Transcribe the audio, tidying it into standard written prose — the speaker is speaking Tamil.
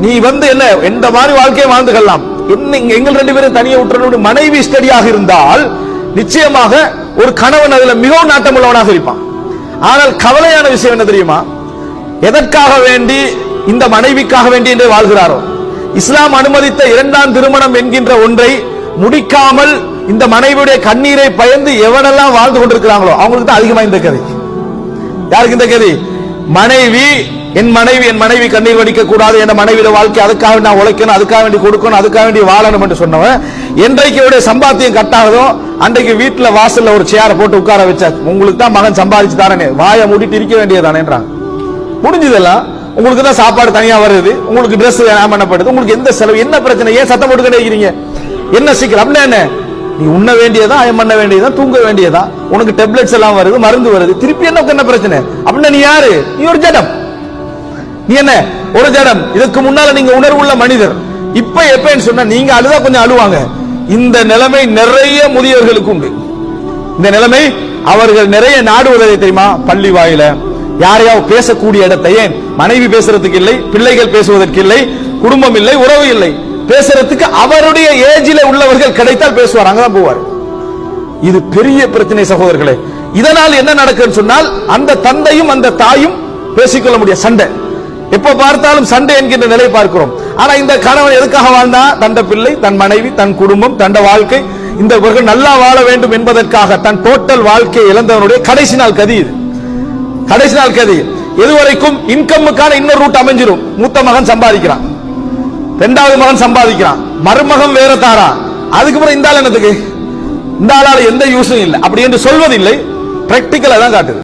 நீ என்ன எந்த மாதிரி வாழ்க்கையை வாழ்ந்துகலாம், எங்கள் 2 பேரும் தனியே விட்டுறோம். மனைவி ஸ்டடியாக இருந்தால் நிச்சயமாக ஒரு கணவன் அதுல மிகவும் நாட்டமுள்ளவனாக இருப்பான். ஆனால் கவலையான விஷயம் என்ன தெரியுமா, எதற்காக வேண்டி இந்த மனைவிக்காக வேண்டி என்று வாழ்கிறாரோ, இஸ்லாம் அனுமதித்த 2ஆம் திருமணம் என்கின்ற ஒன்றை முடிக்காமல் இந்த மனைவியுடைய கண்ணீரை பயந்து எவனெல்லாம் வாழ்ந்து கொண்டிருக்கிறாங்களோ அவங்களுக்கு தான் அதிகமா இந்த கதை. யாருக்கு இந்த கதை? மனைவி என் மனைவி கண்ணீர் வடிக்க கூடாது, என் மனைவியோட வாழ்க்கை அதுக்காக நான் உழைக்கணும், அதுக்காக வேண்டி கொடுக்கணும், அதுக்காக வேண்டி வாழணும் என்று சொன்னவன் என்றைக்கு உடைய சம்பாத்தியம் கட்டாதோ அன்றைக்கு வீட்டுல வாசல்ல ஒரு சேரை போட்டு உட்கார வச்சா, உங்களுக்கு தான் மகன் சம்பாதிச்சு தானே, வாயை மூடிட்டு இருக்க வேண்டியதானேன்றாங்க. முடிஞ்சதெல்லாம் உங்களுக்கு தான் சாப்பாடு தனியா வருது, உங்களுக்கு டிரெஸ் பண்ணப்படுது, உங்களுக்கு எந்த செலவு, என்ன பிரச்சனை, ஏன் சத்தம் போட்டு கிடைக்கிறீங்க, என்ன சீக்கிரம் அப்படின்னா என்ன, நீ உண்ண வேண்டியதா, அயம் பண்ண வேண்டியதா, தூங்க வேண்டியதா, உனக்கு டேப்லெட்ஸ் எல்லாம் வருது, மருந்து வருது, திருப்பி என்ன பிரச்சனை அப்படின்னா நீ யாரு? நீ ஒரு ஜடம். நீ என்ன ஒரு ஜடம். இதுக்கு முன்னால நீங்க உணர்வுள்ள மனிதர். இப்ப எப்பன்னு சொன்னா நீங்க அழுதா கொஞ்சம் அழுவாங்க. இந்த நிலைமை நிறைய முதியவர்களுக்கு உண்டு. இந்த நிலைமை அவர்கள் நிறைய நாடுவதை தெரியுமா, பள்ளி வாயில யாரையாவது பேசக்கூடிய இடத்தை, ஏன் மனைவி பேசுறதுக்கு இல்லை, பிள்ளைகள் பேசுவதற்கு இல்லை, குடும்பம் இல்லை, உறவு இல்லை, பேசுறதுக்கு அவருடைய ஏஜில உள்ளவர்கள் கிடைத்தால் பேசுவார், அங்கதான் போவார். இது பெரிய பிரச்சனை சகோதரர்களே. இதனால் என்ன நடக்குன்னு சொன்னால் அந்த தந்தையும் அந்த தாயும் பேசிக்கொள்ள முடியாது, சண்டை, எப்ப பார்த்தாலும் சண்டை என்கின்ற நிலை பார்க்கிறோம். ஆனா இந்த கணவன் எதுக்காக வாழ்ந்தா, தண்ட பிள்ளை, தன் மனைவி, தன் குடும்பம், தண்ட வாழ்க்கை, இந்த நல்லா வாழ வேண்டும் என்பதற்காக தன் டோட்டல் வாழ்க்கையை இழந்தவனுடைய கடைசி நாள் கதி இது. கடைசி நாள் கதி. எதுவரைக்கும் இன்கமுக்கான இன்னொரு ரூட் அமைஞ்சிரும். மூத்த மகன் சம்பாதிக்கிறான், 2வது மகன் சம்பாதிக்கிறான், மருமகன் வேற தாரா, அதுக்கப்புறம் இந்த ஆள் என்னத்துக்கு, இந்த ஆளால எந்த யூஸும் இல்லை அப்படி என்று சொல்வதில்லை, பிராக்டிக்கலா தான் காட்டுது.